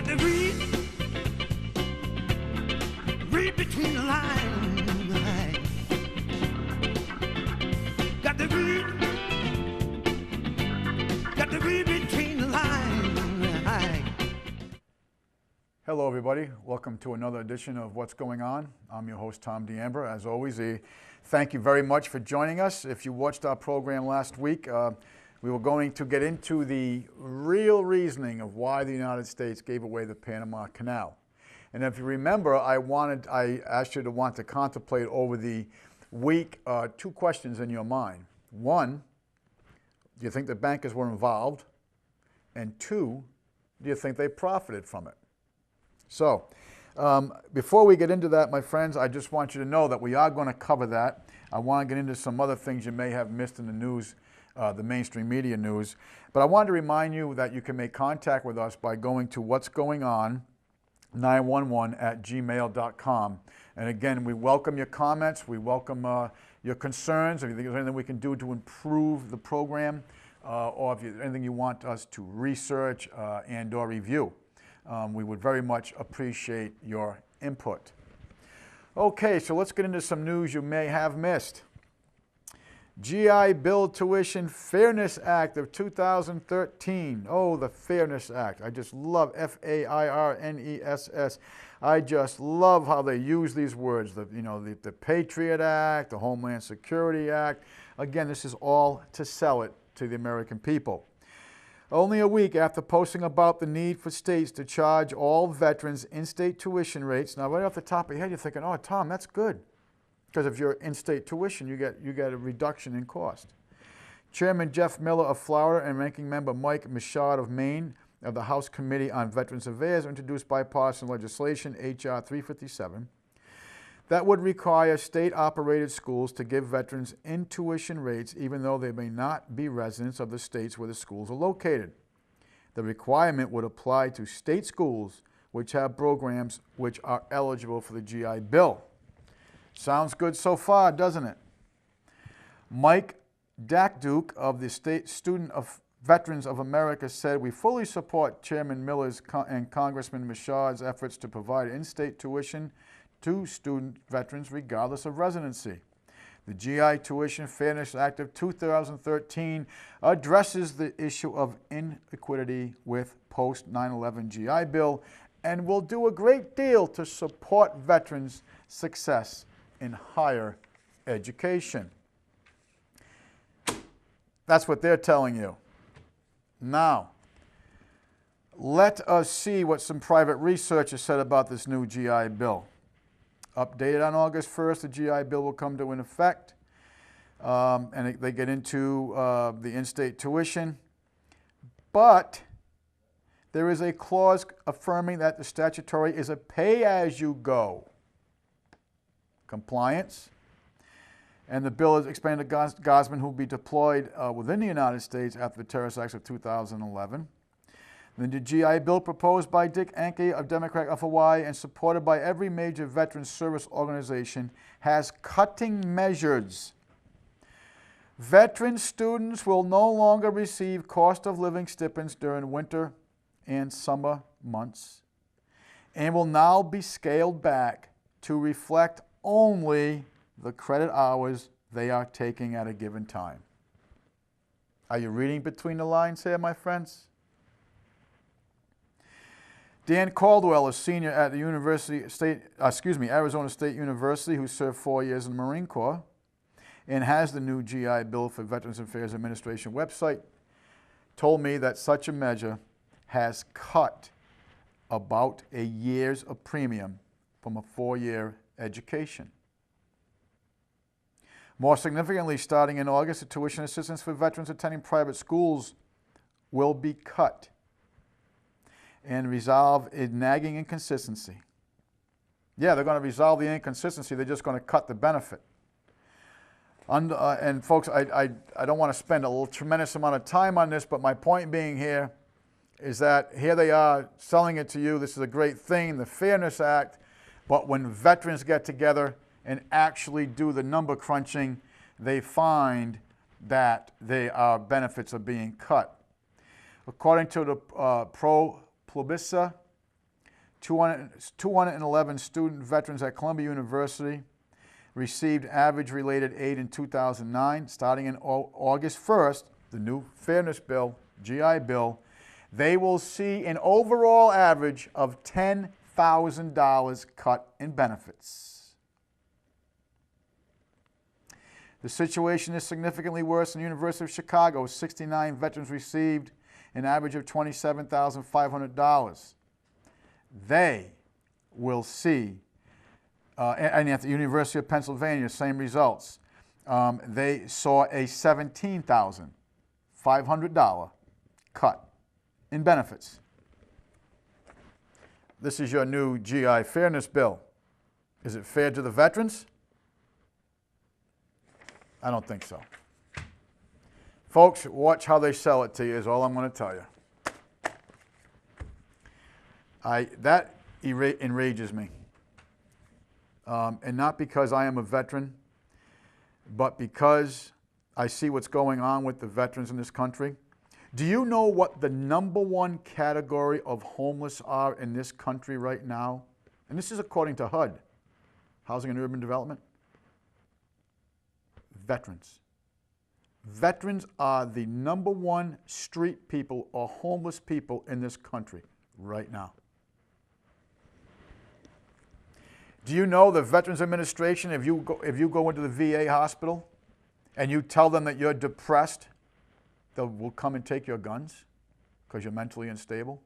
Got to read between the lines. Got to read between the lines. Hello everybody, welcome to another edition of What's Going On. I'm your host Tom D'Ambra. As always, thank you very much for joining us. If you watched our program last week, we were going to get into the real reasoning of why the United States gave away the Panama Canal. And if you remember, I asked you to want to contemplate over the week two questions in your mind. One, do you think the bankers were involved? And two, do you think they profited from it? So, before we get into that, my friends, I just want you to know that we are going to cover that. I want to get into some other things you may have missed in the news, the mainstream media news. But I wanted to remind you that you can make contact with us by going to What's Going On 911@gmail.com. And again, we welcome your comments. We welcome your concerns. If there's anything we can do to improve the program, or if there's anything you want us to research and or review. We would very much appreciate your input. Okay, so let's get into some news you may have missed. GI Bill Tuition Fairness Act of 2013. Oh, the Fairness Act. I just love F-A-I-R-N-E-S-S. I just love how they use these words. The Patriot Act, the Homeland Security Act. Again, this is all to sell it to the American people. Only a week after posting about the need for states to charge all veterans in-state tuition rates. Now, right off the top of your head, you're thinking, oh, Tom, that's good. Because if you're in-state tuition, you get a reduction in cost. Chairman Jeff Miller of Florida and Ranking Member Mike Michaud of Maine of the House Committee on Veterans Affairs introduced bipartisan legislation, H.R. 357, that would require state-operated schools to give veterans in-tuition rates even though they may not be residents of the states where the schools are located. The requirement would apply to state schools which have programs which are eligible for the GI Bill. Sounds good so far, doesn't it? Mike Dakduke of the State Student of Veterans of America said, "We fully support Chairman Miller's and Congressman Michaud's efforts to provide in-state tuition to student veterans regardless of residency. The GI Tuition Fairness Act of 2013 addresses the issue of inequity with post-9/11 GI Bill and will do a great deal to support veterans' success in higher education." That's what they're telling you. Now, let us see what some private research has said about this new GI Bill. Updated on August 1st, the GI Bill will come to an effect, and they get into the in-state tuition. But there is a clause affirming that the statutory is a pay-as-you-go compliance. And the bill is expanded to Guardsmen who will be deployed within the United States after the terrorist acts of 2011. The GI Bill proposed by Dick Anke, a Democrat of Hawaii, and supported by every major veterans service organization, has cutting measures. Veteran students will no longer receive cost of living stipends during winter and summer months and will now be scaled back to reflect only the credit hours they are taking at a given time. Are you reading between the lines here, my friends? Dan Caldwell, a senior at the Arizona State University, who served 4 years in the Marine Corps and has the new GI Bill for Veterans Affairs Administration website, told me that such a measure has cut about a year's of premium from a 4-year education. More significantly, starting in August, the tuition assistance for veterans attending private schools will be cut and resolve a nagging inconsistency. Yeah, they're going to resolve the inconsistency. They're just going to cut the benefit. And folks, I don't want to spend a tremendous amount of time on this, but my point being here is that here they are selling it to you. This is a great thing, the Fairness Act. But when veterans get together and actually do the number crunching, they find that benefits are being cut. According to the ProPublica 211 student veterans at Columbia University received average-related aid in 2009. Starting in August 1st, the new Fairness Bill, GI Bill, they will see an overall average of $10,000 cut in benefits. The situation is significantly worse in the University of Chicago. 69 veterans received an average of $27,500. They will see, and at the University of Pennsylvania, same results. They saw a $17,500 cut in benefits. This is your new GI Fairness Bill. Is it fair to the veterans? I don't think so. Folks, watch how they sell it to you is all I'm going to tell you. That enrages me. And not because I am a veteran, but because I see what's going on with the veterans in this country. Do you know what the #1 category of homeless are in this country right now? And this is according to HUD, Housing and Urban Development. Veterans. Veterans are the #1 street people or homeless people in this country right now. Do you know the Veterans Administration, if you go into the VA hospital and you tell them that you're depressed, they will come and take your guns because you're mentally unstable?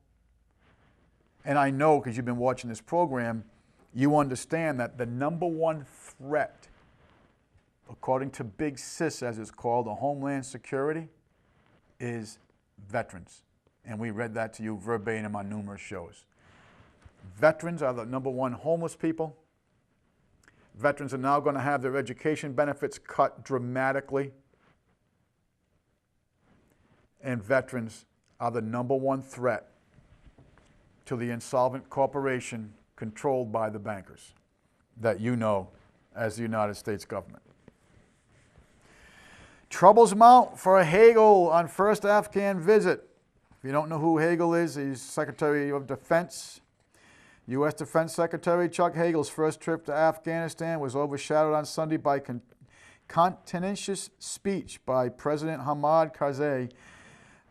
And I know, because you've been watching this program, you understand that the #1 threat, according to Big Sis, as it's called, the Homeland Security, is veterans. And we read that to you verbatim on numerous shows. Veterans are the #1 homeless people. Veterans are now going to have their education benefits cut dramatically. And veterans are the #1 threat to the insolvent corporation controlled by the bankers that you know as the United States government. Troubles mount for Hagel on first Afghan visit. If you don't know who Hagel is, he's Secretary of Defense. U.S. Defense Secretary Chuck Hagel's first trip to Afghanistan was overshadowed on Sunday by contentious speech by President Hamid Karzai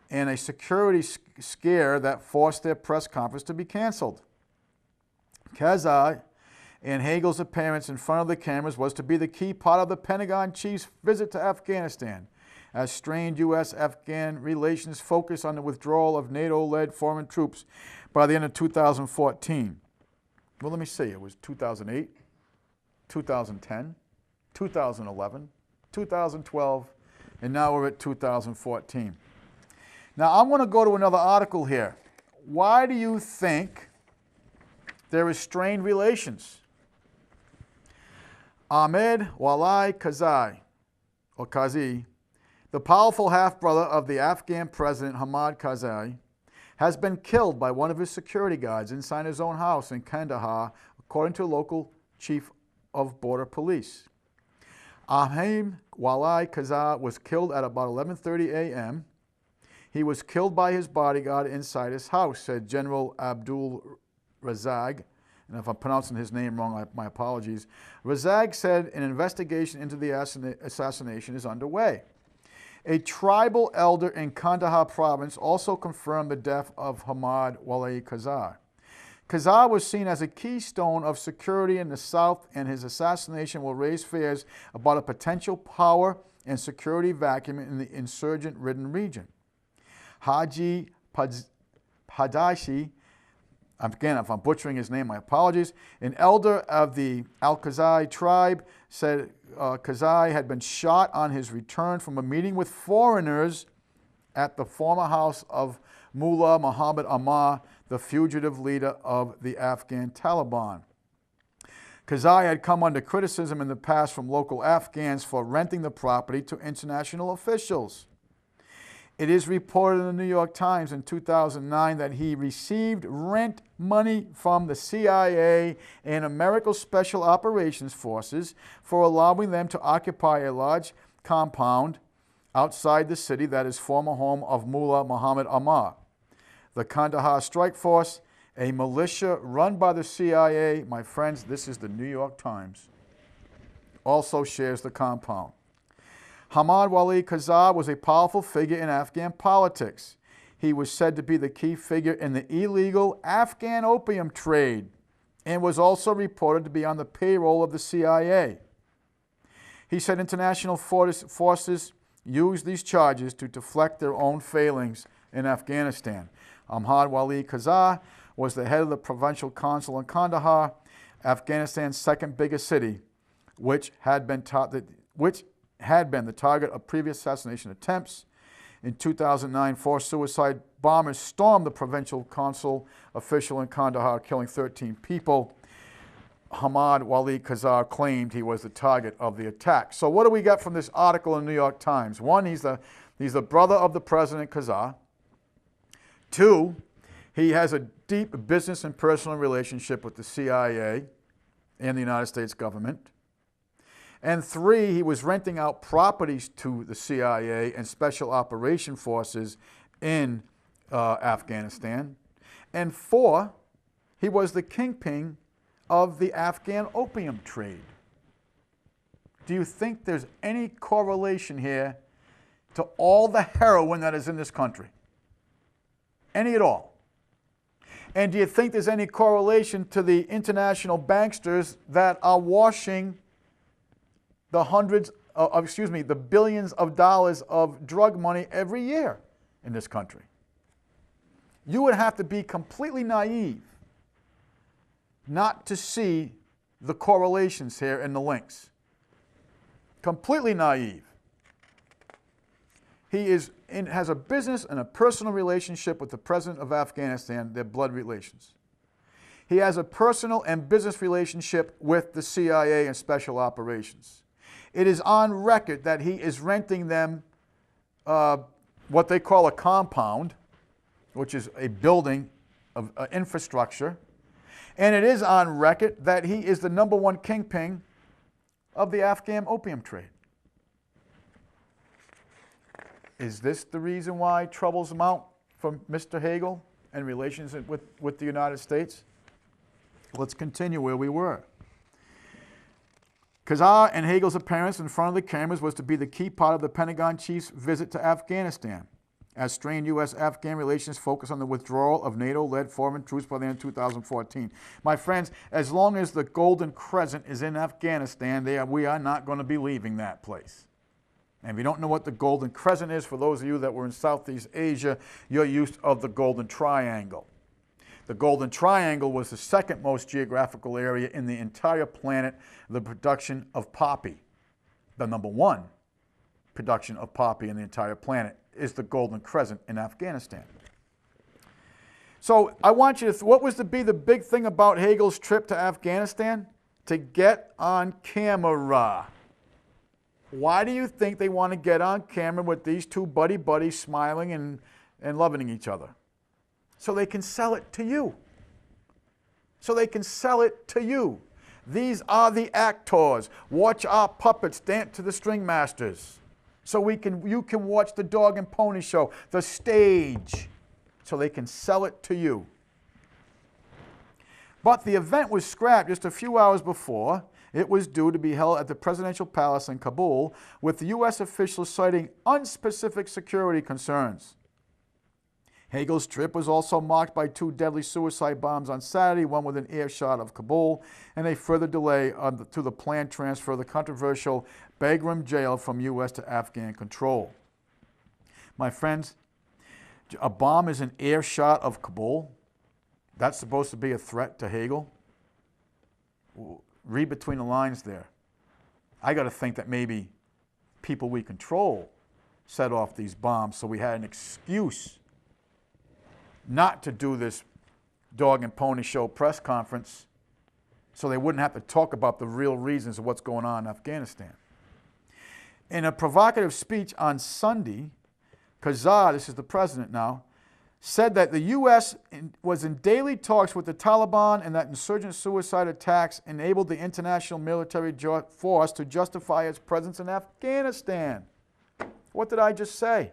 and a security scare that forced their press conference to be canceled. Karzai and Hagel's appearance in front of the cameras was to be the key part of the Pentagon chief's visit to Afghanistan, as strained U.S.-Afghan relations focused on the withdrawal of NATO-led foreign troops by the end of 2014. Well, let me see. It was 2008, 2010, 2011, 2012, and now we're at 2014. Now, I'm going to go to another article here. Why do you think there is strained relations? Ahmed Walai Karzai, or Karzai, the powerful half-brother of the Afghan president Hamid Karzai, has been killed by one of his security guards inside his own house in Kandahar, according to local chief of border police. Ahmed Walai Karzai was killed at about 11:30 a.m. He was killed by his bodyguard inside his house, said General Abdul Razak. And if I'm pronouncing his name wrong, my apologies. Razak said an investigation into the assassination is underway. A tribal elder in Kandahar province also confirmed the death of Hamid Walai Karzai. Karzai was seen as a keystone of security in the south, and his assassination will raise fears about a potential power and security vacuum in the insurgent-ridden region. Haji Padashi, again, if I'm butchering his name, my apologies, an elder of the Al-Karzai tribe said Karzai had been shot on his return from a meeting with foreigners at the former house of Mullah Muhammad Ammar, the fugitive leader of the Afghan Taliban. Karzai had come under criticism in the past from local Afghans for renting the property to international officials. It is reported in the New York Times in 2009 that he received rent money from the CIA and American Special Operations Forces for allowing them to occupy a large compound outside the city that is former home of Mullah Muhammad Ammar. The Kandahar Strike Force, A militia run by the CIA, my friends, this is the New York Times, also shares the compound. Hamad Wali Karzai was a powerful figure in Afghan politics. He was said to be the key figure in the illegal Afghan opium trade and was also reported to be on the payroll of the CIA. He said international forces used these charges to deflect their own failings in Afghanistan. Hamad Wali Karzai was the head of the provincial council in Kandahar, Afghanistan's second biggest city, which had been the target of previous assassination attempts. In 2009, 4 suicide bombers stormed the provincial council official in Kandahar, killing 13 people. Hamad Wali Karzai claimed he was the target of the attack. So what do we get from this article in the New York Times? One, he's the brother of the President Karzai. Two, he has a deep business and personal relationship with the CIA and the United States government. And three, he was renting out properties to the CIA and Special Operation Forces in Afghanistan. And four, he was the kingpin of the Afghan opium trade. Do you think there's any correlation here to all the heroin that is in this country? Any at all? And do you think there's any correlation to the international banksters that are washing the billions of dollars of drug money every year in this country? You would have to be completely naive not to see the correlations here and the links. Completely naive. He has a business and a personal relationship with the president of Afghanistan, their blood relations. He has a personal and business relationship with the CIA and Special Operations. It is on record that he is renting them what they call a compound, which is a building of infrastructure. And it is on record that he is the #1 kingpin of the Afghan opium trade. Is this the reason why troubles mount from Mr. Hagel and relations with the United States? Let's continue where we were. Karzai and Hagel's appearance in front of the cameras was to be the key part of the Pentagon chief's visit to Afghanistan, as strained U.S.-Afghan relations focus on the withdrawal of NATO-led foreign troops by the end of 2014. My friends, as long as the Golden Crescent is in Afghanistan, we are not going to be leaving that place. And if you don't know what the Golden Crescent is, for those of you that were in Southeast Asia, you're used of the Golden Triangle. The Golden Triangle was the second most geographical area in the entire planet, the production of poppy. The #1 production of poppy in the entire planet is the Golden Crescent in Afghanistan. So I want you to, what was to be the big thing about Hagel's trip to Afghanistan? To get on camera. Why do you think they want to get on camera with these two buddies smiling and loving each other? So they can sell it to you. So they can sell it to you. These are the actors. Watch our puppets dance to the string masters. So you can watch the dog and pony show, the stage. So they can sell it to you. But the event was scrapped just a few hours before. It was due to be held at the presidential palace in Kabul, with the U.S. officials citing unspecific security concerns. Hagel's trip was also marked by 2 deadly suicide bombs on Saturday, one within earshot of Kabul, and a further delay to the planned transfer of the controversial Bagram jail from U.S. to Afghan control. My friends, a bomb is in earshot of Kabul. That's supposed to be a threat to Hagel. Read between the lines there. I got to think that maybe people we control set off these bombs, so we had an excuse not to do this dog and pony show press conference, so they wouldn't have to talk about the real reasons of what's going on in Afghanistan. In a provocative speech on Sunday, Karzai, this is the president now, said that the U.S. was in daily talks with the Taliban and that insurgent suicide attacks enabled the international military force to justify its presence in Afghanistan. What did I just say?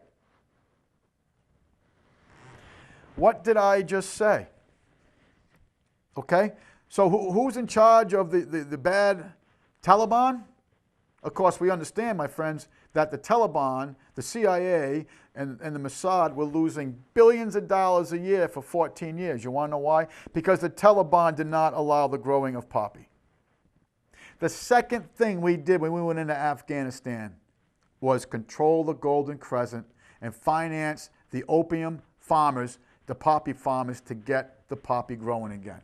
What did I just say? Okay? So who's in charge of the bad Taliban? Of course, we understand, my friends, that the Taliban, the CIA, and the Mossad were losing billions of dollars a year for 14 years. You want to know why? Because the Taliban did not allow the growing of poppy. The second thing we did when we went into Afghanistan was control the Golden Crescent and finance the opium farmers, the poppy farmers, to get the poppy growing again.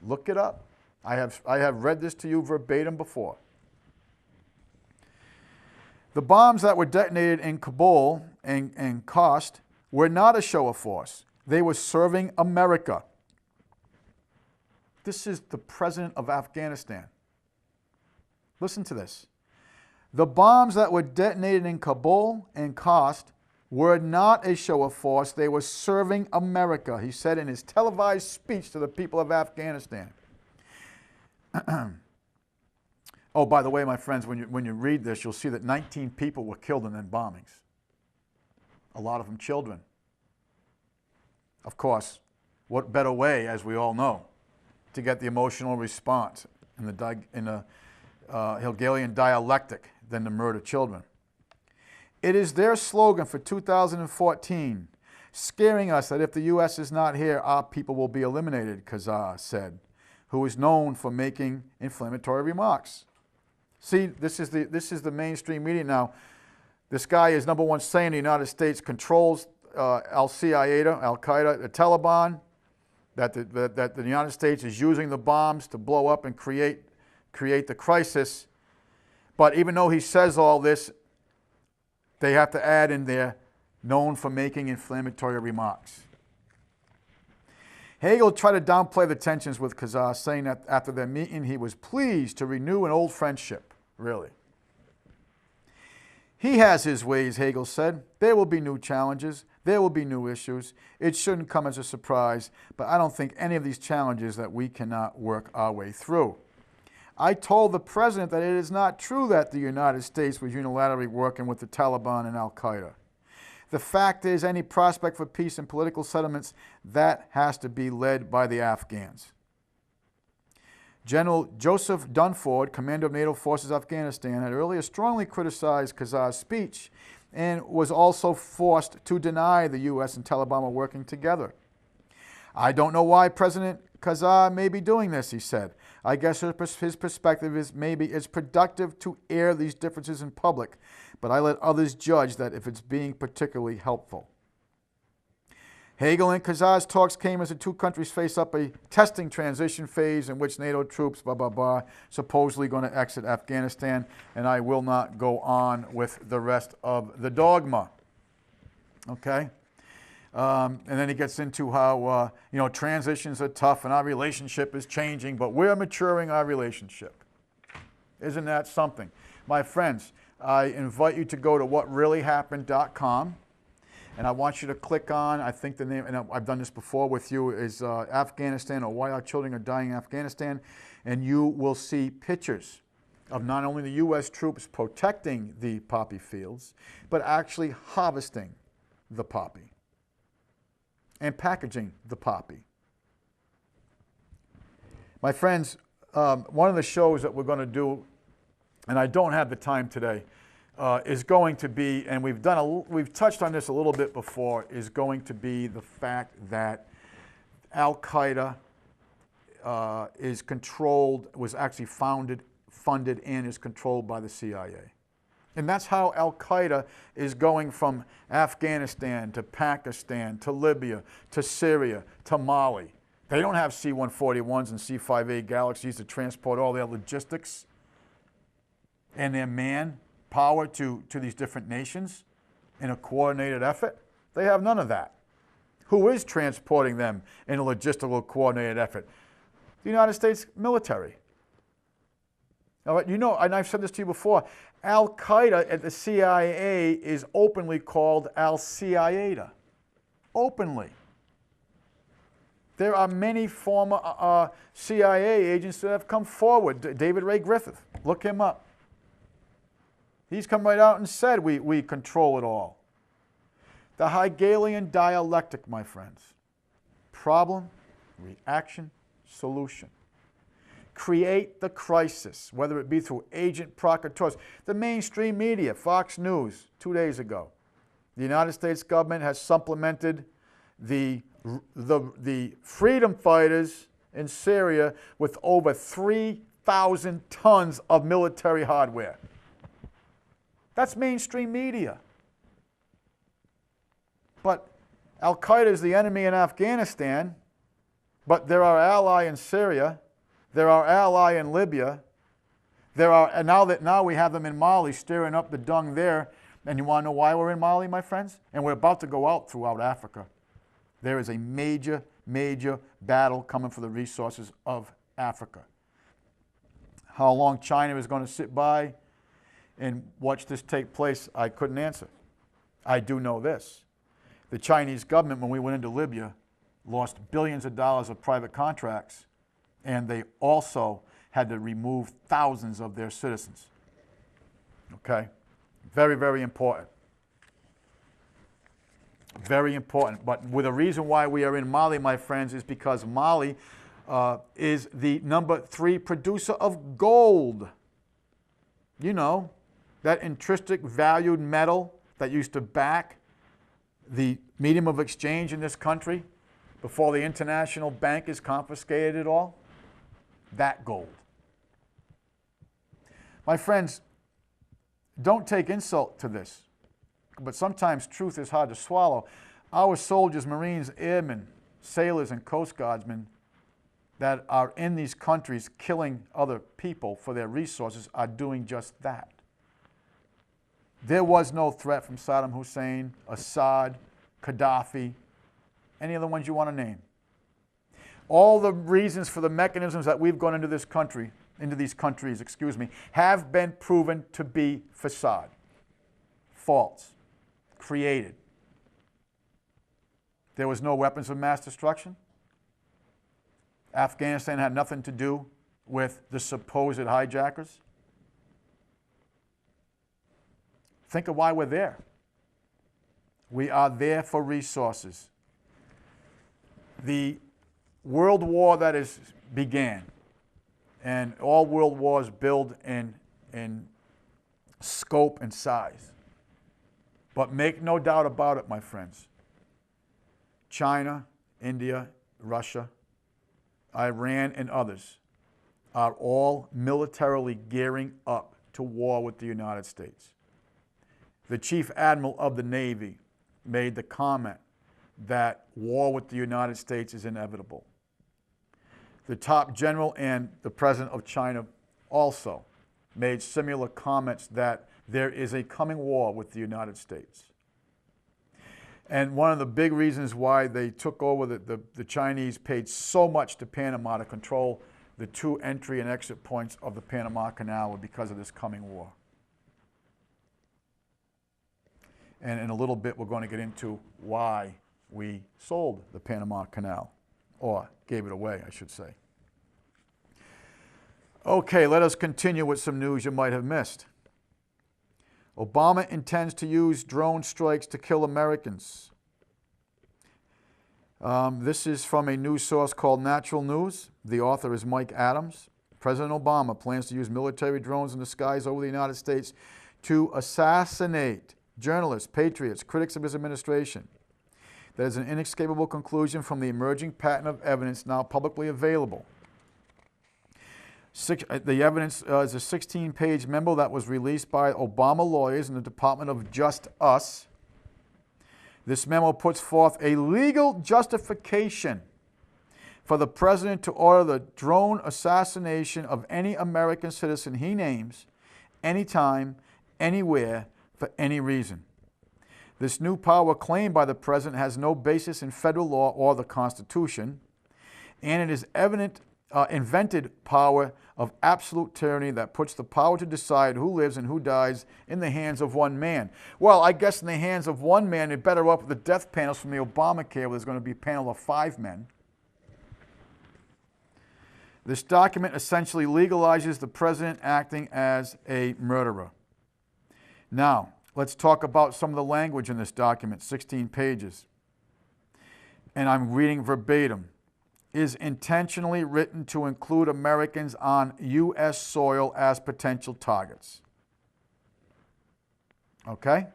Look it up. I have read this to you verbatim before. The bombs that were detonated in Kabul and Khost were not a show of force. They were serving America. This is the president of Afghanistan. Listen to this. The bombs that were detonated in Kabul and Khost were not a show of force. They were serving America, he said in his televised speech to the people of Afghanistan. Oh, by the way, my friends, when you read this, you'll see that 19 people were killed in them bombings. A lot of them children. Of course, what better way, as we all know, to get the emotional response in the Hegelian dialectic than to murder children. It is their slogan for 2014, scaring us that if the U.S. is not here, our people will be eliminated, Kazaa said, who is known for making inflammatory remarks. See, this is the mainstream media now. This guy is, number one, saying the United States controls Al-Qaeda, the Taliban, that the United States is using the bombs to blow up and create the crisis. But even though he says all this, they have to add in there, known for making inflammatory remarks. Hagel tried to downplay the tensions with Kazaa, saying that after their meeting, he was pleased to renew an old friendship. Really. He has his ways, Hagel said. There will be new challenges. There will be new issues. It shouldn't come as a surprise, but I don't think any of these challenges that we cannot work our way through. I told the president that it is not true that the United States was unilaterally working with the Taliban and Al-Qaeda. The fact is, any prospect for peace and political settlements, that has to be led by the Afghans. General Joseph Dunford, commander of NATO forces Afghanistan, had earlier strongly criticized Kazaa's speech and was also forced to deny the U.S. and Taliban were working together. I don't know why President Kazaa may be doing this, he said. I guess his perspective is maybe it's productive to air these differences in public, but I let others judge that if it's being particularly helpful. Hagel and Kazaa's talks came as the two countries face up a testing transition phase in which NATO troops, supposedly going to exit Afghanistan, and I will not go on with the rest of the dogma. Okay? And then he gets into how, transitions are tough and our relationship is changing, but we're maturing our relationship. Isn't that something? My friends, I invite you to go to whatreallyhappened.com, and I want you to click on, I think the name, and I've done this before with you, is Afghanistan, or Why Our Children Are Dying in Afghanistan, and you will see pictures of not only the U.S. troops protecting the poppy fields, but actually harvesting the poppy and packaging the poppy. My friends, one of the shows that we're going to do, and I don't have the time today, is going to be, and we've touched on this a little bit before, is going to be the fact that Al-Qaeda is controlled, was actually funded, and is controlled by the CIA. And that's how Al-Qaeda is going from Afghanistan to Pakistan to Libya to Syria to Mali. They don't have C-141s and C-5A Galaxies to transport all their logistics and their manpower to these different nations in a coordinated effort. They have none of that. Who is transporting them in a logistical coordinated effort? The United States military. All right, and I've said this to you before, Al-Qaeda at the CIA is openly called Al-Qaeda. Openly. There are many former CIA agents that have come forward. David Ray Griffith, look him up. He's come right out and said we control it all. The Hegelian dialectic, my friends. Problem, reaction, solution. Create the crisis, whether it be through agent provocateurs. The mainstream media, Fox News, 2 days ago, the United States government has supplemented the freedom fighters in Syria with over 3,000 tons of military hardware. That's mainstream media. But Al-Qaeda is the enemy in Afghanistan, but they're our ally in Syria, they're our ally in Libya, and now we have them in Mali stirring up the dung there. And you want to know why we're in Mali, my friends? And we're about to go out throughout Africa. There is a major, major battle coming for the resources of Africa. How long China is going to sit by and watch this take place, I couldn't answer. I do know this. The Chinese government, when we went into Libya, lost billions of dollars of private contracts, and they also had to remove thousands of their citizens. Okay? Very, very important. Very important. But the reason why we are in Mali, my friends, is because Mali is the number 3 producer of gold. You know, that intrinsic valued metal that used to back the medium of exchange in this country before the international bankers confiscated it all. That gold. My friends, don't take insult to this, but sometimes truth is hard to swallow. Our soldiers, Marines, airmen, sailors, and Coast Guardsmen that are in these countries killing other people for their resources are doing just that. There was no threat from Saddam Hussein, Assad, Gaddafi, any of the ones you want to name. All the reasons for the mechanisms that we've gone into these countries, have been proven to be facade, false, created. There was no weapons of mass destruction. Afghanistan had nothing to do with the supposed hijackers. Think of why we're there. We are there for resources. The world war that began, and all world wars build in scope and size. But make no doubt about it, my friends. China, India, Russia, Iran, and others are all militarily gearing up to war with the United States. The Chief Admiral of the Navy made the comment that war with the United States is inevitable. The top general and the president of China also made similar comments that there is a coming war with the United States. And one of the big reasons why they took over, the Chinese paid so much to Panama to control the 2 entry and exit points of the Panama Canal were because of this coming war. And in a little bit, we're going to get into why we sold the Panama Canal, or gave it away, I should say. Okay, let us continue with some news you might have missed. Obama intends to use drone strikes to kill Americans. This is from a news source called Natural News. The author is Mike Adams. President Obama plans to use military drones in the skies over the United States to assassinate journalists, patriots, critics of his administration. That is an inescapable conclusion from the emerging pattern of evidence now publicly available. The evidence is a 16-page memo that was released by Obama lawyers in the Department of Just Us. This memo puts forth a legal justification for the president to order the drone assassination of any American citizen he names, anytime, anywhere, for any reason. This new power claimed by the president has no basis in federal law or the Constitution, and it is invented power of absolute tyranny that puts the power to decide who lives and who dies in the hands of one man. Well, I guess in the hands of one man, it better up with the death panels from the Obamacare, where there's going to be a panel of 5 men. This document essentially legalizes the president acting as a murderer. Now, let's talk about some of the language in this document, 16 pages. And I'm reading verbatim. is intentionally written to include Americans on U.S. soil as potential targets. Okay?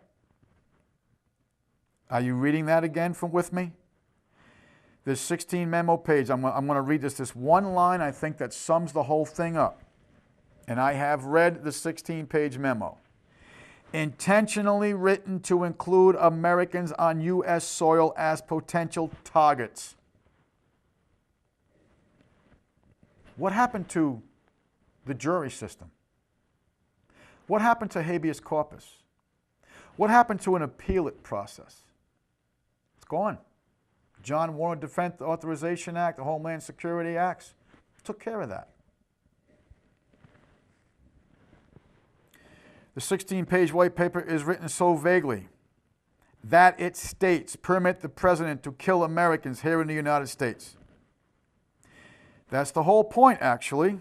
Are you reading that again with me? There's 16 memo pages. I'm going to read this one line, I think, that sums the whole thing up. And I have read the 16-page memo. Intentionally written to include Americans on U.S. soil as potential targets. What happened to the jury system? What happened to habeas corpus? What happened to an appellate process? It's gone. John Warner Defense Authorization Act, the Homeland Security Acts, took care of that. The 16-page white paper is written so vaguely that it states, permit the president to kill Americans here in the United States. That's the whole point, actually.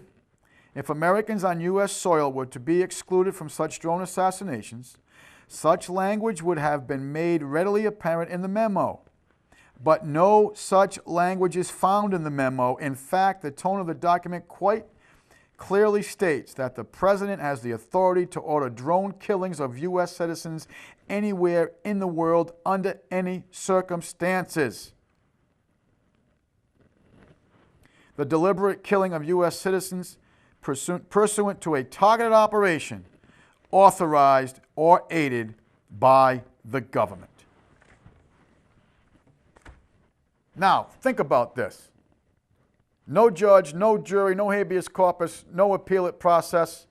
If Americans on U.S. soil were to be excluded from such drone assassinations, such language would have been made readily apparent in the memo. But no such language is found in the memo. In fact, the tone of the document quite clearly states that the president has the authority to order drone killings of U.S. citizens anywhere in the world under any circumstances. The deliberate killing of U.S. citizens pursuant to a targeted operation authorized or aided by the government. Now, think about this. No judge, no jury, no habeas corpus, no appellate process.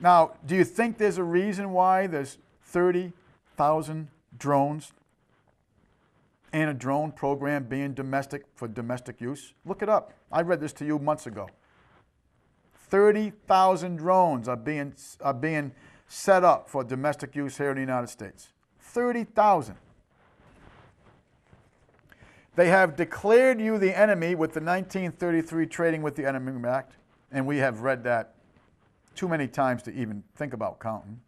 Now, do you think there's a reason why there's 30,000 drones and a drone program being for domestic use? Look it up. I read this to you months ago. 30,000 drones are being set up for domestic use here in the United States. 30,000. They have declared you the enemy with the 1933 Trading with the Enemy Act, and we have read that too many times to even think about counting.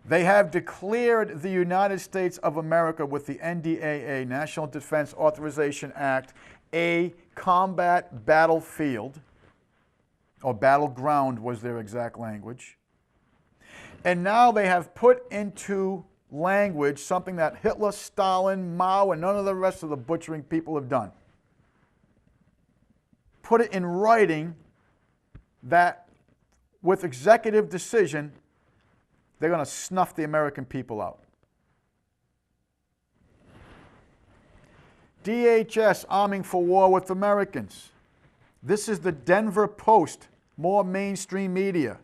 They have declared the United States of America with the NDAA, National Defense Authorization Act, a combat battlefield, or battleground was their exact language. And now they have put into language something that Hitler, Stalin, Mao, and none of the rest of the butchering people have done. Put it in writing that with executive decision, they're going to snuff the American people out. DHS arming for war with Americans. This is the Denver Post, more mainstream media,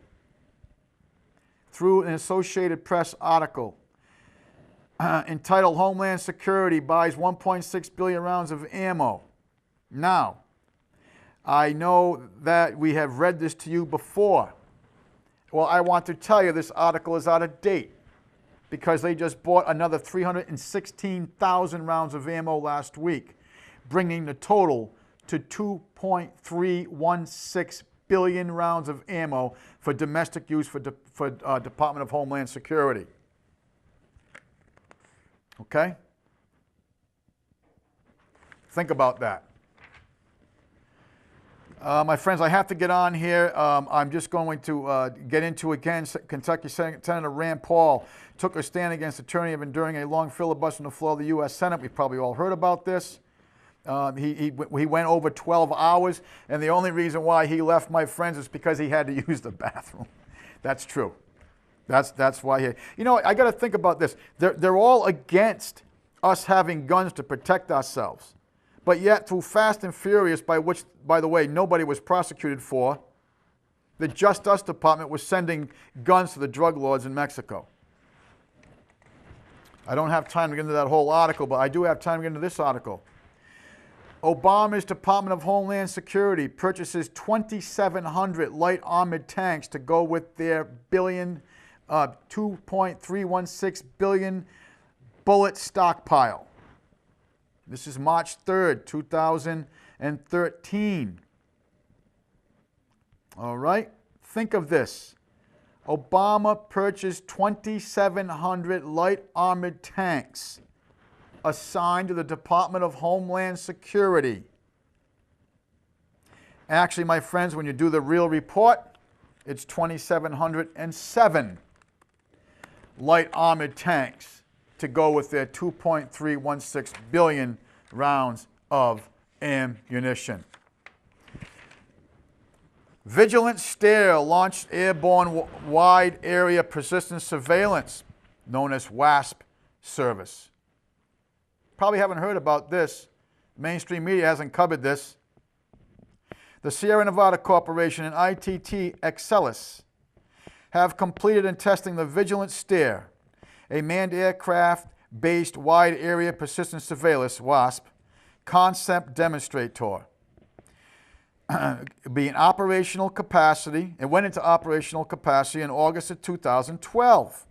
through an Associated Press article entitled Homeland Security buys 1.6 billion rounds of ammo. Now, I know that we have read this to you before. Well, I want to tell you this article is out of date because they just bought another 316,000 rounds of ammo last week, bringing the total to 2.316 billion rounds of ammo for domestic use for Department of Homeland Security. Okay? Think about that. My friends, I have to get on here. I'm just going to get into again. Kentucky Senator Rand Paul took a stand against attorney of enduring a long filibuster on the floor of the U.S. Senate. We've probably all heard about this. He went over 12 hours, and the only reason why he left, my friends, is because he had to use the bathroom. That's true. That's why he... You know, I got to think about this. They're all against us having guns to protect ourselves. But yet, through Fast and Furious, by which, by the way, nobody was prosecuted for, the Justice Department was sending guns to the drug lords in Mexico. I don't have time to get into that whole article, but I do have time to get into this article. Obama's Department of Homeland Security purchases 2,700 light armored tanks to go with their 2.316 billion bullet stockpile. This is March 3rd, 2013. All right, think of this. Obama purchased 2,700 light armored tanks assigned to the Department of Homeland Security. Actually, my friends, when you do the real report, it's 2,707 light armored tanks to go with their 2.316 billion rounds of ammunition. Vigilant Stare launched airborne wide area persistent surveillance, known as WASP service. Probably haven't heard about this. Mainstream media hasn't covered this. The Sierra Nevada Corporation and ITT Excelis have completed in testing the Vigilant Stare, a manned aircraft-based wide area persistent surveillance, WASP, concept demonstrator. Be in operational capacity. It went into operational capacity in August of 2012.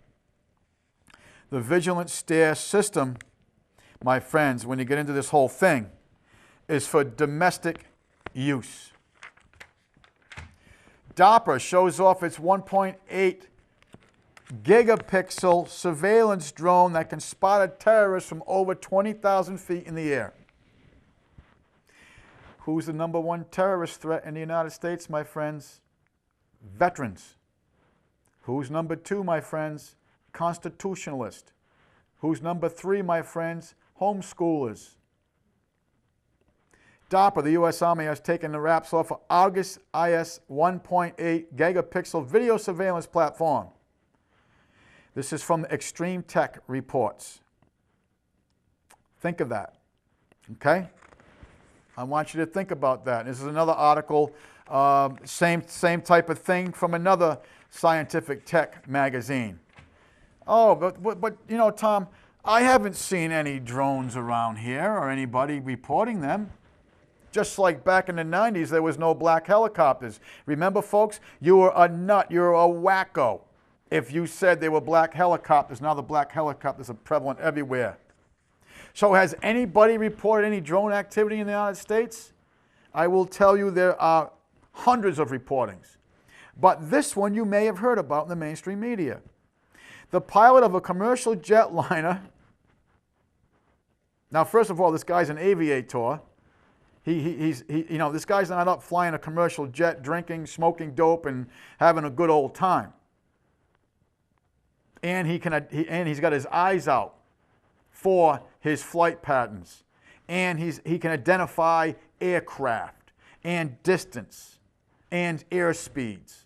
The Vigilant Stare system, my friends, when you get into this whole thing, is for domestic use. DARPA shows off its 1.8 gigapixel surveillance drone that can spot a terrorist from over 20,000 feet in the air. Who's the number one terrorist threat in the United States, my friends? Veterans. Who's number two, my friends? Constitutionalists. Who's number three, my friends? Homeschoolers. DARPA, the U.S. Army, has taken the wraps off of August IS 1.8 gigapixel video surveillance platform. This is from the Extreme Tech Reports. Think of that, okay? I want you to think about that. This is another article, same type of thing from another scientific tech magazine. Oh, but you know, Tom, I haven't seen any drones around here or anybody reporting them. Just like back in the 90s, there was no black helicopters. Remember, folks, you were a nut, you were a wacko if you said they were black helicopters. Now the black helicopters are prevalent everywhere. So has anybody reported any drone activity in the United States? I will tell you there are hundreds of reportings. But this one you may have heard about in the mainstream media. The pilot of a commercial jetliner. Now, first of all, this guy's an aviator. This guy's not up flying a commercial jet, drinking, smoking dope, and having a good old time. And he's got his eyes out for his flight patterns. And he can identify aircraft and distance and airspeeds.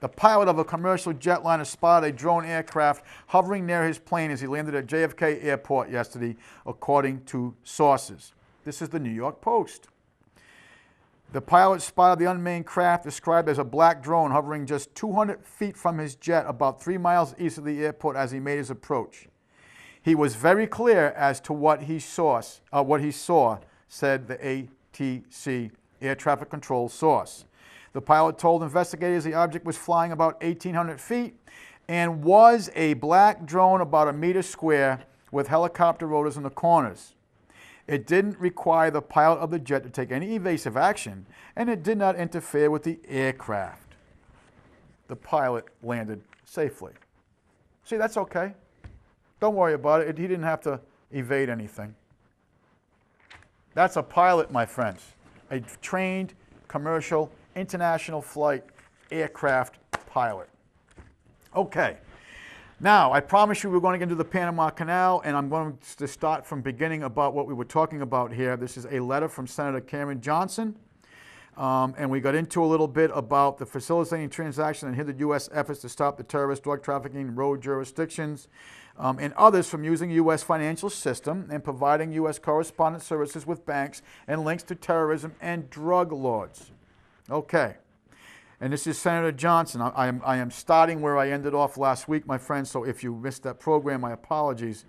The pilot of a commercial jetliner spotted a drone aircraft hovering near his plane as he landed at JFK Airport yesterday, according to sources. This is the New York Post. The pilot spotted the unmanned craft described as a black drone hovering just 200 feet from his jet, about 3 miles east of the airport as he made his approach. He was very clear as to what he saw, said the ATC air traffic control source. The pilot told investigators the object was flying about 1,800 feet and was a black drone about 1 meter square with helicopter rotors in the corners. It didn't require the pilot of the jet to take any evasive action, and it did not interfere with the aircraft. The pilot landed safely. See, that's okay. Don't worry about it. He didn't have to evade anything. That's a pilot, my friends. A trained commercial international flight aircraft pilot. Okay. Now, I promised you we were going to get into the Panama Canal, and I'm going to start from beginning about what we were talking about here. This is a letter from Senator Cameron Johnson, and we got into a little bit about the facilitating transaction and hindered U.S. efforts to stop the terrorist, drug trafficking, road jurisdictions, and others from using U.S. financial system and providing U.S. correspondent services with banks and links to terrorism and drug lords. Okay. And this is Senator Johnson. I am starting where I ended off last week, my friends, so if you missed that program, my apologies.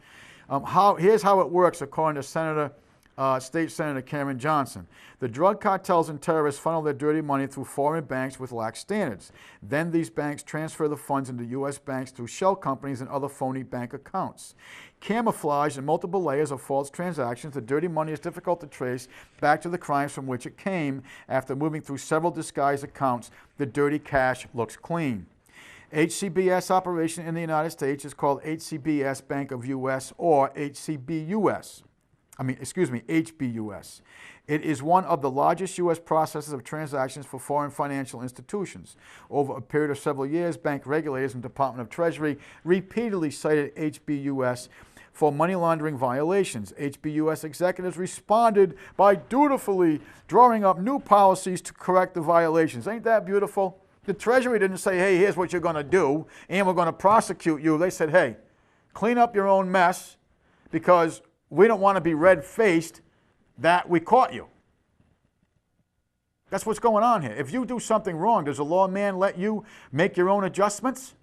Here's how it works according to State Senator Cameron Johnson. The drug cartels and terrorists funnel their dirty money through foreign banks with lax standards. Then these banks transfer the funds into U.S. banks through shell companies and other phony bank accounts. Camouflaged in multiple layers of false transactions, the dirty money is difficult to trace back to the crimes from which it came. After moving through several disguised accounts, the dirty cash looks clean. HCBS operation in the United States is called HCBS Bank of US or HCBUS. HBUS. It is one of the largest U.S. processors of transactions for foreign financial institutions. Over a period of several years, bank regulators and Department of Treasury repeatedly cited HBUS for money laundering violations. HBUS executives responded by dutifully drawing up new policies to correct the violations. Ain't that beautiful? The Treasury didn't say, hey, here's what you're going to do, and we're going to prosecute you. They said, hey, clean up your own mess because we don't want to be red-faced that we caught you. That's what's going on here. If you do something wrong, does a lawman let you make your own adjustments?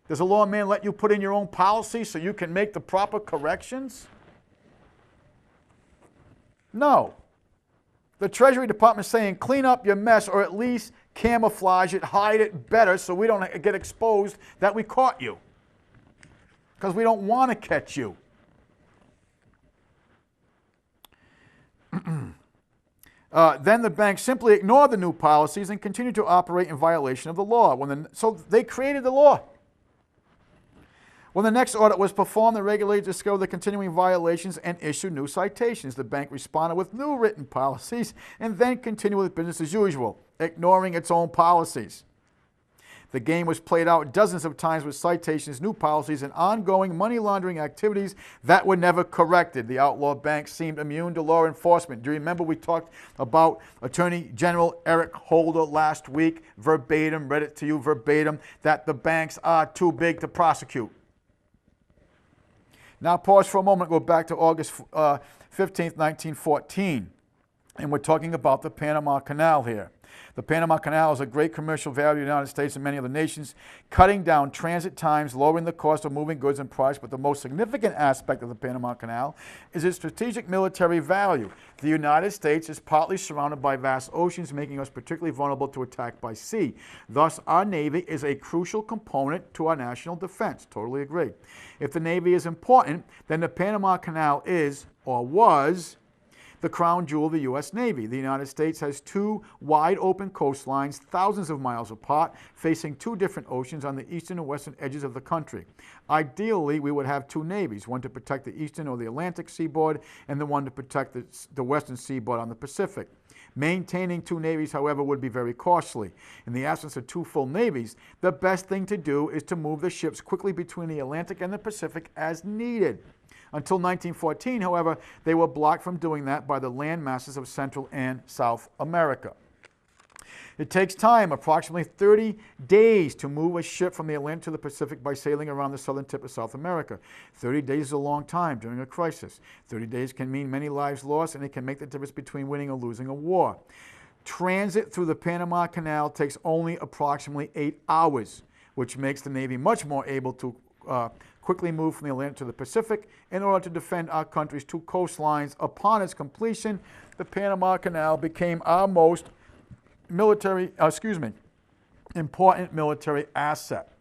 Does a lawman let you put in your own policy so you can make the proper corrections? No. The Treasury Department is saying clean up your mess or at least camouflage it, hide it better so we don't get exposed that we caught you. Because we don't want to catch you. Then the bank simply ignored the new policies and continued to operate in violation of the law. So they created the law. When the next audit was performed, the regulators discovered the continuing violations and issued new citations. The bank responded with new written policies and then continued with business as usual, ignoring its own policies. The game was played out dozens of times with citations, new policies, and ongoing money laundering activities that were never corrected. The outlaw bank seemed immune to law enforcement. Do you remember we talked about Attorney General Eric Holder last week, verbatim, read it to you verbatim, that the banks are too big to prosecute? Now pause for a moment, go back to August 15th, 1914, and we're talking about the Panama Canal here. The Panama Canal is a great commercial value of the United States and many other nations, cutting down transit times, lowering the cost of moving goods and products. But the most significant aspect of the Panama Canal is its strategic military value. The United States is partly surrounded by vast oceans, making us particularly vulnerable to attack by sea. Thus, our Navy is a crucial component to our national defense. Totally agree. If the Navy is important, then the Panama Canal is, or was, the crown jewel of the U.S. Navy. The United States has two wide-open coastlines, thousands of miles apart, facing two different oceans on the eastern and western edges of the country. Ideally, we would have two navies, one to protect the eastern or the Atlantic seaboard, and the one to protect the western seaboard on the Pacific. Maintaining two navies, however, would be very costly. In the absence of two full navies, the best thing to do is to move the ships quickly between the Atlantic and the Pacific as needed. Until 1914, however, they were blocked from doing that by the land masses of Central and South America. It takes time, approximately 30 days, to move a ship from the Atlantic to the Pacific by sailing around the southern tip of South America. 30 days is a long time during a crisis. 30 days can mean many lives lost, and it can make the difference between winning or losing a war. Transit through the Panama Canal takes only approximately 8 hours, which makes the Navy much more able to quickly move from the Atlantic to the Pacific in order to defend our country's two coastlines. Upon its completion, the Panama Canal became our most important military asset.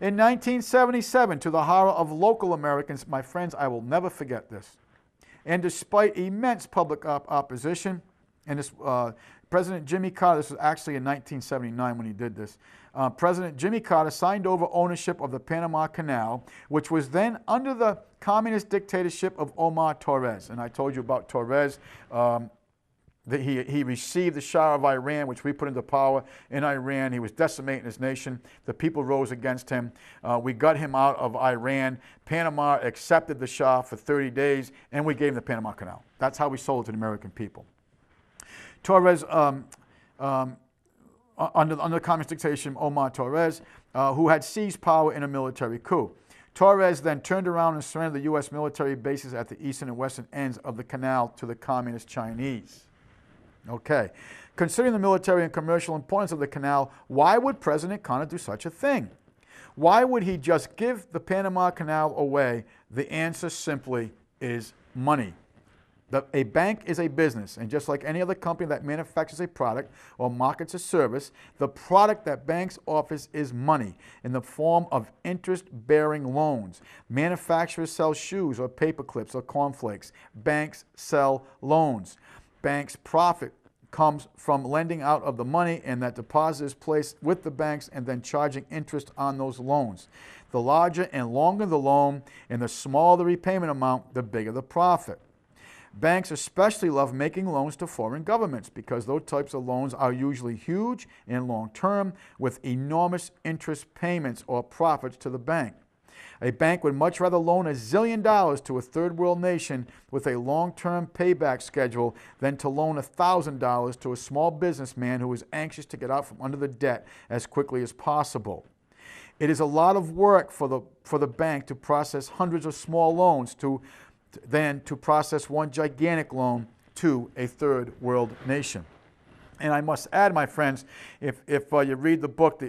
In 1977, to the horror of local Americans, my friends, I will never forget this, and despite immense public opposition, and this President Jimmy Carter, this was actually in 1979 when he did this, President Jimmy Carter signed over ownership of the Panama Canal, which was then under the communist dictatorship of Omar Torres. And I told you about Torres, that he received the Shah of Iran, which we put into power in Iran. He was decimating his nation. The people rose against him. We got him out of Iran. Panama accepted the Shah for 30 days, and we gave him the Panama Canal. That's how we sold it to the American people. Torres, under the communist dictatorship of Omar Torres, who had seized power in a military coup. Torres then turned around and surrendered the U.S. military bases at the eastern and western ends of the canal to the communist Chinese. Okay. Considering the military and commercial importance of the canal, why would President Carter do such a thing? Why would he just give the Panama Canal away? The answer simply is money. A bank is a business, and just like any other company that manufactures a product or markets a service, the product that banks offers is money in the form of interest-bearing loans. Manufacturers sell shoes or paper clips or cornflakes. Banks sell loans. Banks profit comes from lending out of the money, and that deposit is placed with the banks and then charging interest on those loans. The larger and longer the loan and the smaller the repayment amount, the bigger the profit. Banks especially love making loans to foreign governments because those types of loans are usually huge and long-term with enormous interest payments or profits to the bank. A bank would much rather loan $1 zillion to a third world nation with a long-term payback schedule than to loan $1,000 to a small businessman who is anxious to get out from under the debt as quickly as possible. It is a lot of work for the bank to process hundreds of small loans than to process one gigantic loan to a third world nation. And I must add, my friends, if you read the book,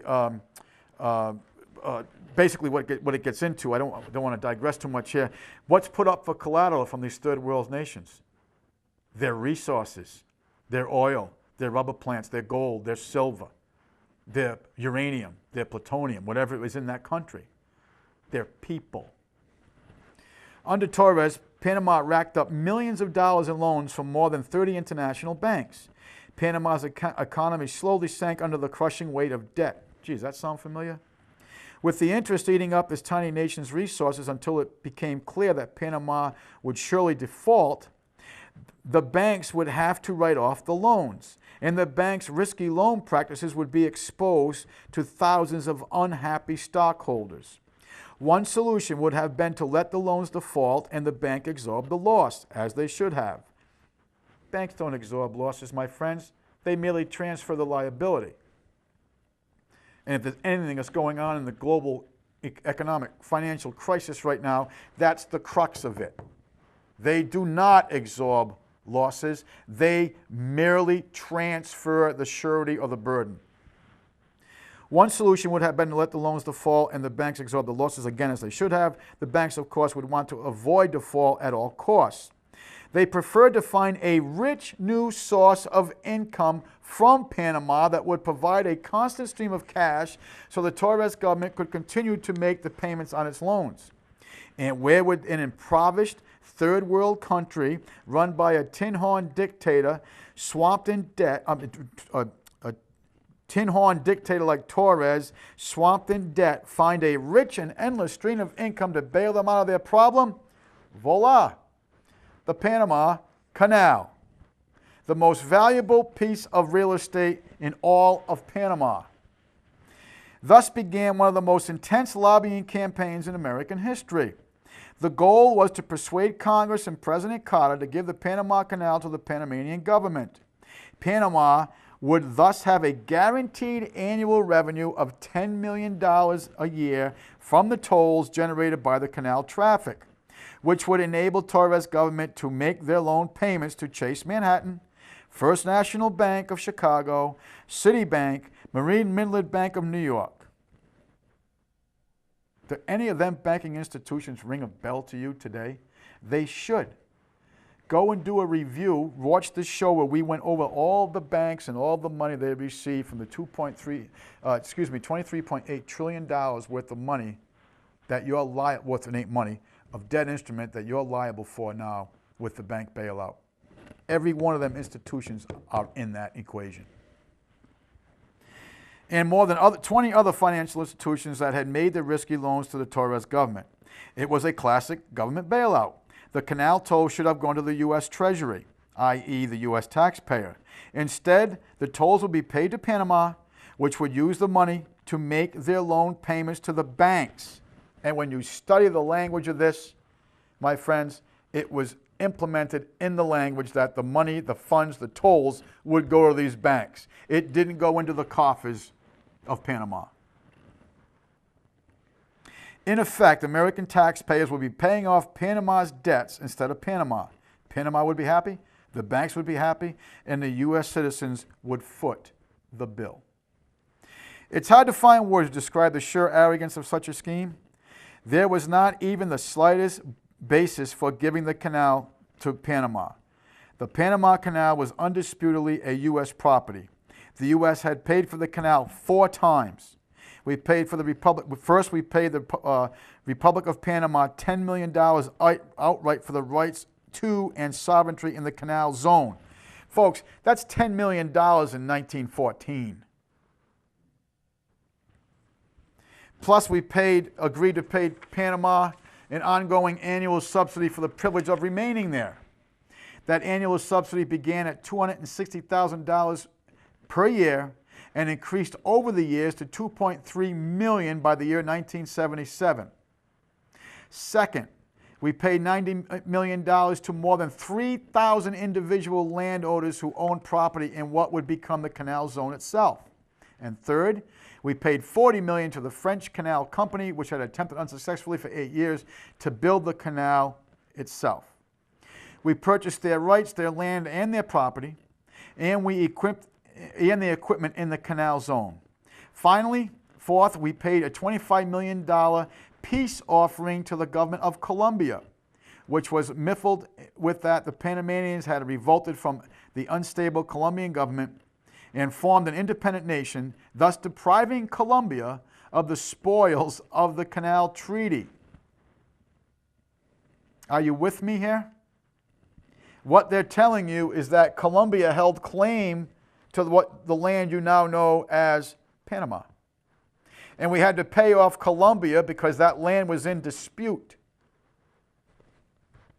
basically what it gets into, I don't want to digress too much here. What's put up for collateral from these third world nations? Their resources, their oil, their rubber plants, their gold, their silver, their uranium, their plutonium, whatever is in that country. Their people. Under Torres, Panama racked up millions of dollars in loans from more than 30 international banks. Panama's economy slowly sank under the crushing weight of debt. Geez, that sound familiar? With the interest eating up this tiny nation's resources until it became clear that Panama would surely default, the banks would have to write off the loans, and the bank's risky loan practices would be exposed to thousands of unhappy stockholders. One solution would have been to let the loans default and the bank absorb the loss, as they should have. Banks don't absorb losses, my friends. They merely transfer the liability. And if there's anything that's going on in the global economic financial crisis right now, that's the crux of it. They do not absorb losses. They merely transfer the surety or the burden. One solution would have been to let the loans default and the banks absorb the losses again as they should have. The banks, of course, would want to avoid default at all costs. They preferred to find a rich new source of income from Panama that would provide a constant stream of cash so the Torres government could continue to make the payments on its loans. And where would an impoverished third world country run by a tin-horn dictator swamped in debt, a tin-horn dictator like Torres, swamped in debt, find a rich and endless stream of income to bail them out of their problem? Voila! The Panama Canal, the most valuable piece of real estate in all of Panama. Thus began one of the most intense lobbying campaigns in American history. The goal was to persuade Congress and President Carter to give the Panama Canal to the Panamanian government. Panama would thus have a guaranteed annual revenue of $10 million a year from the tolls generated by the canal traffic, which would enable Torres government to make their loan payments to Chase Manhattan, First National Bank of Chicago, Citibank, Marine Midland Bank of New York. Do any of them banking institutions ring a bell to you today? They should. Go and do a review. Watch this show where we went over all the banks and all the money they received from the $23.8 trillion worth of money that you're worth an ain't money of debt instrument that you're liable for now with the bank bailout. Every one of them institutions are in that equation. And more than 20 other financial institutions that had made the risky loans to the Torres government. It was a classic government bailout. The canal toll should have gone to the U.S. Treasury, i.e. the U.S. taxpayer. Instead, the tolls would be paid to Panama, which would use the money to make their loan payments to the banks. And when you study the language of this, my friends, it was implemented in the language that the money, the funds, the tolls would go to these banks. It didn't go into the coffers of Panama. In effect, American taxpayers would be paying off Panama's debts instead of Panama. Panama would be happy, the banks would be happy, and the U.S. citizens would foot the bill. It's hard to find words to describe the sheer arrogance of such a scheme. There was not even the slightest basis for giving the canal to Panama. The Panama Canal was undisputedly a U.S. property. The U.S. had paid for the canal 4 times. We paid for the Republic. First, we paid the Republic of Panama $10 million outright for the rights to and sovereignty in the canal zone. Folks, that's $10 million in 1914. Plus, we agreed to pay Panama an ongoing annual subsidy for the privilege of remaining there. That annual subsidy began at $260,000 per year and increased over the years to $2.3 million by the year 1977. Second, we paid $90 million to more than 3,000 individual landowners who owned property in what would become the canal zone itself. And third, we paid $40 million to the French Canal Company, which had attempted unsuccessfully for 8 years to build the canal itself. We purchased their rights, their land, and their property, and we equipped the equipment in the canal zone. Finally, fourth, we paid a $25 million peace offering to the government of Colombia, which was miffled with that the Panamanians had revolted from the unstable Colombian government and formed an independent nation, thus depriving Colombia of the spoils of the Canal Treaty. Are you with me here? What they're telling you is that Colombia held claim to the land you now know as Panama. And we had to pay off Colombia because that land was in dispute.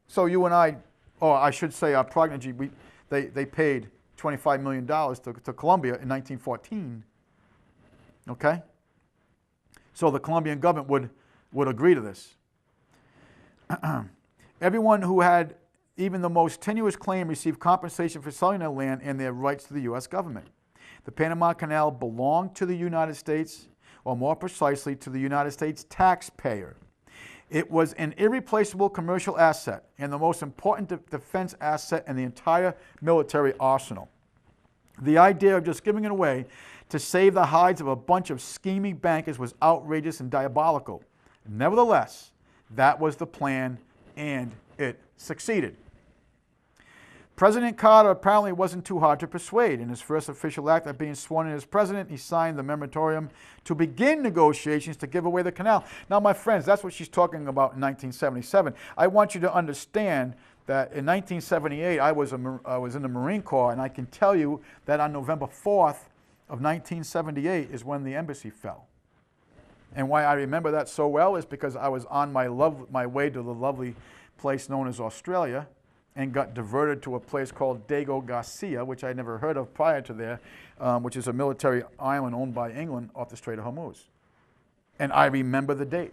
So you and I, or I should say our progeny, they paid $25 million to Colombia in 1914. Okay? So the Colombian government would agree to this. Everyone who had even the most tenuous claim received compensation for selling their land and their rights to the U.S. government. The Panama Canal belonged to the United States, or more precisely, to the United States taxpayer. It was an irreplaceable commercial asset and the most important defense asset in the entire military arsenal. The idea of just giving it away to save the hides of a bunch of scheming bankers was outrageous and diabolical. Nevertheless, that was the plan, and it succeeded. President Carter apparently wasn't too hard to persuade. In his first official act of being sworn in as president, he signed the memorandum to begin negotiations to give away the canal. Now, my friends, that's what she's talking about in 1977. I want you to understand that in 1978, I was in the Marine Corps, and I can tell you that on November 4th of 1978 is when the embassy fell. And why I remember that so well is because I was on my way to the lovely place known as Australia, and got diverted to a place called Dago Garcia, which I never heard of prior to there, which is a military island owned by England off the Strait of Hormuz. And I remember the date.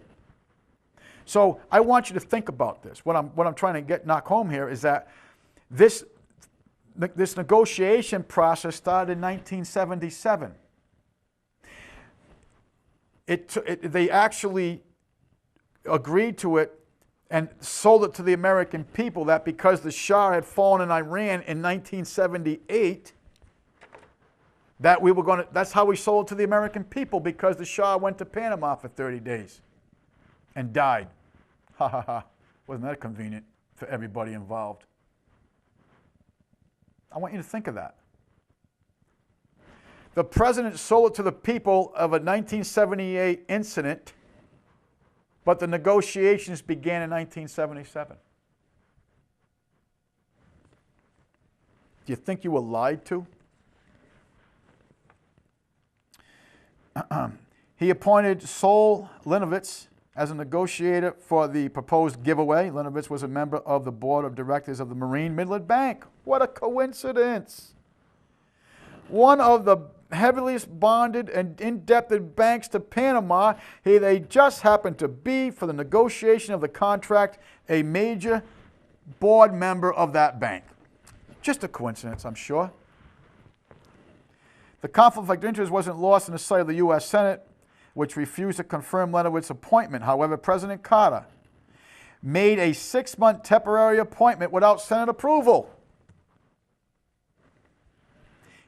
So I want you to think about this. What I'm trying to knock home here is that this negotiation process started in 1977. They actually agreed to it and sold it to the American people, that because the Shah had fallen in Iran in 1978, that that's how we sold it to the American people, because the Shah went to Panama for 30 days and died. Ha ha ha. Wasn't that convenient for everybody involved? I want you to think of that. The president sold it to the people of a 1978 incident, but the negotiations began in 1977. Do you think you were lied to? He appointed Sol Linovitz as a negotiator for the proposed giveaway. Linovitz was a member of the board of directors of the Marine Midland Bank. What a coincidence! One of the heaviest bonded and indebted banks to Panama. They just happened to be, for the negotiation of the contract, a major board member of that bank. Just a coincidence, I'm sure. The conflict of interest wasn't lost in the sight of the U.S. Senate, which refused to confirm Linowitz's appointment. However, President Carter made a 6-month temporary appointment without Senate approval.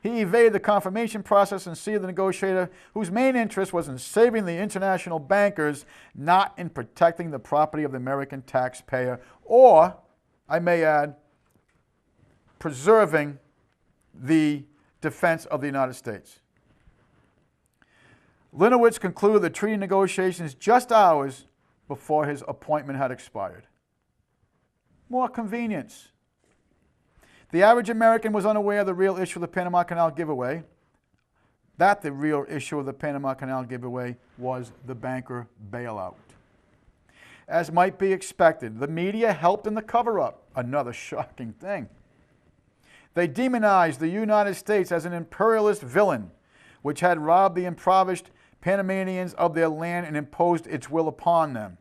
He evaded the confirmation process and seated the negotiator, whose main interest was in saving the international bankers, not in protecting the property of the American taxpayer, or, I may add, preserving the defense of the United States. Linowitz concluded the treaty negotiations just hours before his appointment had expired. More convenience. The average American was unaware of the real issue of the Panama Canal giveaway. The real issue of the Panama Canal giveaway was the banker bailout. As might be expected, the media helped in the cover-up. Another shocking thing. They demonized the United States as an imperialist villain, which had robbed the impoverished Panamanians of their land and imposed its will upon them,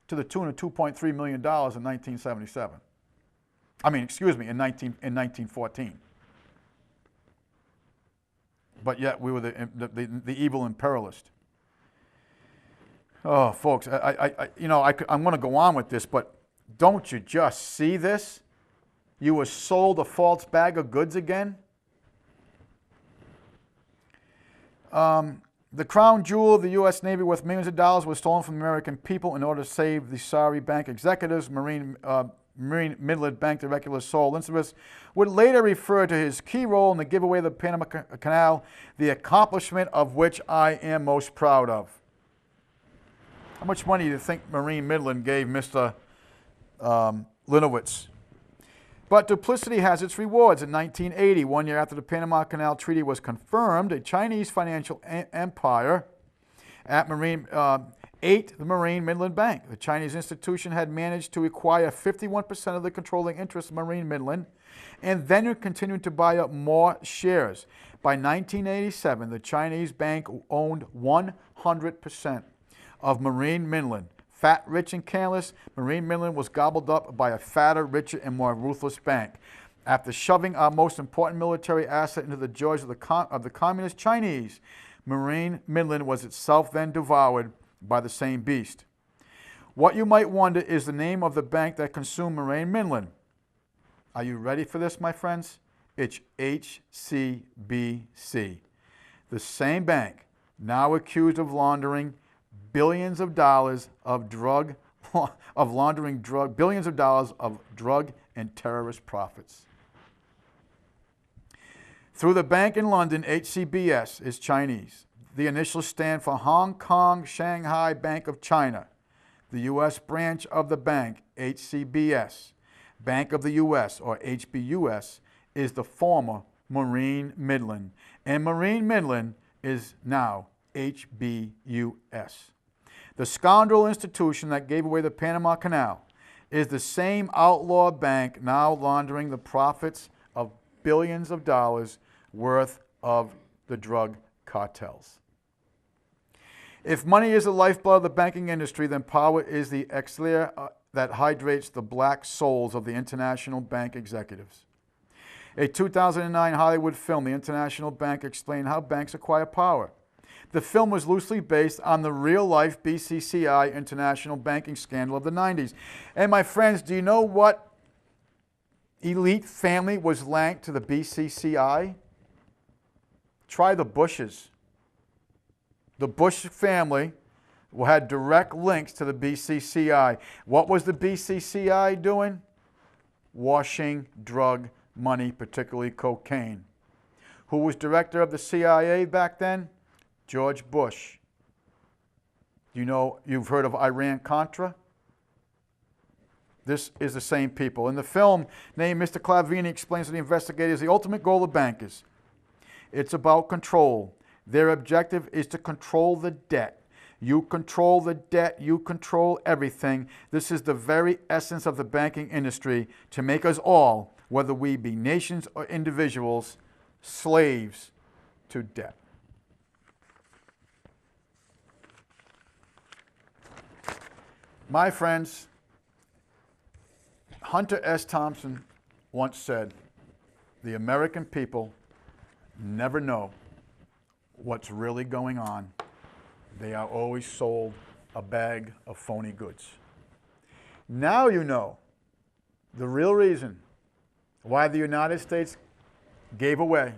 to the tune of $2.3 million in 1977. In 1914. But yet we were the evil imperialist. Oh, folks, I'm going to go on with this, but don't you just see this? You were sold a false bag of goods again? The crown jewel of the U.S. Navy worth millions of dollars was stolen from the American people in order to save the sorry bank executives. Marine Midland Bank Director Saul Linsowitz would later refer to his key role in the giveaway of the Panama Canal, the accomplishment of which I am most proud of. How much money do you think Marine Midland gave Mr. Linowitz? But duplicity has its rewards. In 1980, 1 year after the Panama Canal Treaty was confirmed, a Chinese financial empire ate the Marine Midland Bank. The Chinese institution had managed to acquire 51% of the controlling interest of Marine Midland and then continued to buy up more shares. By 1987, the Chinese bank owned 100% of Marine Midland. Fat, rich, and careless, Marine Midland was gobbled up by a fatter, richer, and more ruthless bank. After shoving our most important military asset into the jaws of the communist Chinese, Marine Midland was itself then devoured by the same beast. What you might wonder is the name of the bank that consumed Marine Midland. Are you ready for this, my friends? It's HCBC, the same bank now accused of laundering billions of dollars of drug and terrorist profits. Through the bank in London, HCBS is Chinese. The initials stand for Hong Kong Shanghai Bank of China. The U.S. branch of the bank, HCBS, Bank of the U.S., or HBUS, is the former Marine Midland, and Marine Midland is now HBUS. The scoundrel institution that gave away the Panama Canal is the same outlaw bank now laundering the profits of billions of dollars worth of the drug cartels. If money is the lifeblood of the banking industry, then power is the elixir that hydrates the black souls of the international bank executives. A 2009 Hollywood film, The International Bank, explained how banks acquire power. The film was loosely based on the real-life BCCI international banking scandal of the 90s. And my friends, do you know what elite family was linked to the BCCI? Try the Bushes. The Bush family had direct links to the BCCI. What was the BCCI doing? Washing drug money, particularly cocaine. Who was director of the CIA back then? George Bush. You know, you've heard of Iran-Contra? This is the same people. In the film, named Mr. Clavini explains to the investigators the ultimate goal of bankers. It's about control. Their objective is to control the debt. You control the debt, you control everything. This is the very essence of the banking industry, to make us all, whether we be nations or individuals, slaves to debt. My friends, Hunter S. Thompson once said, the American people never know what's really going on. They are always sold a bag of phony goods. Now you know the real reason why the United States gave away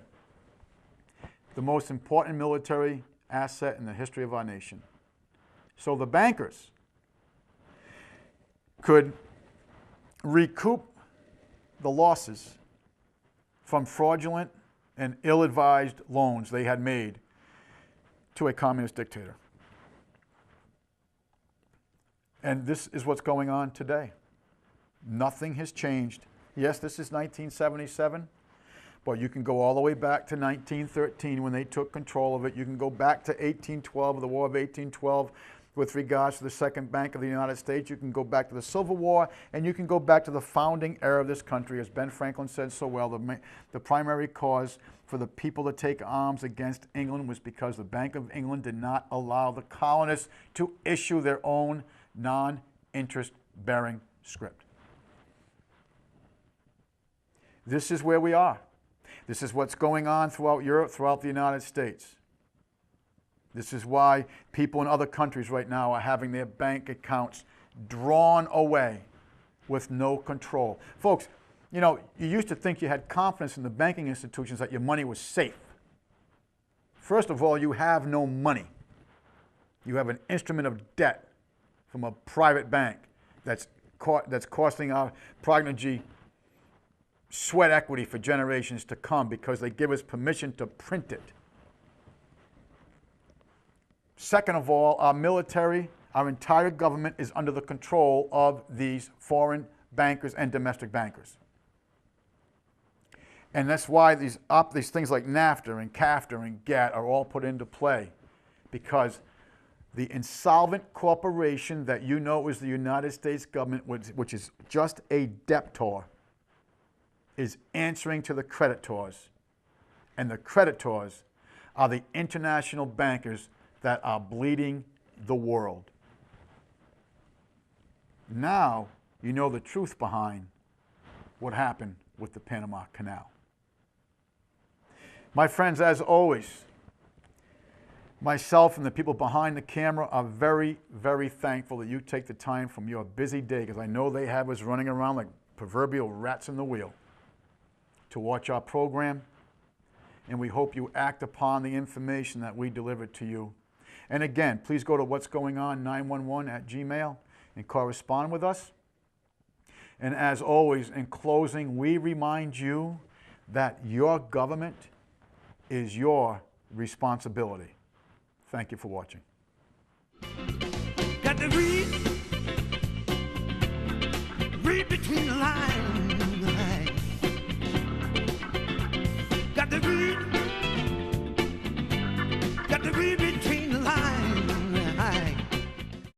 the most important military asset in the history of our nation. So the bankers could recoup the losses from fraudulent and ill-advised loans they had made to a communist dictator. And this is what's going on today. Nothing has changed Yes, this is 1977, but you can go all the way back to 1913 when they took control of it. You can go back to 1812, the War of 1812, with regards to the Second Bank of the United States. You can go back to the Civil War, and you can go back to the founding era of this country. As Ben Franklin said so well, the primary cause for the people to take arms against England was because the Bank of England did not allow the colonists to issue their own non-interest-bearing script. This is where we are. This is what's going on throughout Europe, throughout the United States. This is why people in other countries right now are having their bank accounts drawn away with no control. Folks, you know, you used to think you had confidence in the banking institutions that your money was safe. First of all, you have no money. You have an instrument of debt from a private bank that's costing our progeny sweat equity for generations to come because they give us permission to print it. Second of all, our military, our entire government is under the control of these foreign bankers and domestic bankers. And that's why these things like NAFTA and CAFTA and GATT are all put into play, because the insolvent corporation that you know is the United States government, which is just a debtor, is answering to the creditors. And the creditors are the international bankers that are bleeding the world. Now you know the truth behind what happened with the Panama Canal. My friends, as always, myself and the people behind the camera are very, very thankful that you take the time from your busy day, because I know they have us running around like proverbial rats in the wheel, to watch our program, and we hope you act upon the information that we delivered to you. And again, please go to what's going on 911 at Gmail and correspond with us. And as always, in closing, we remind you that your government is your responsibility. Thank you for watching. Got to read between the lines.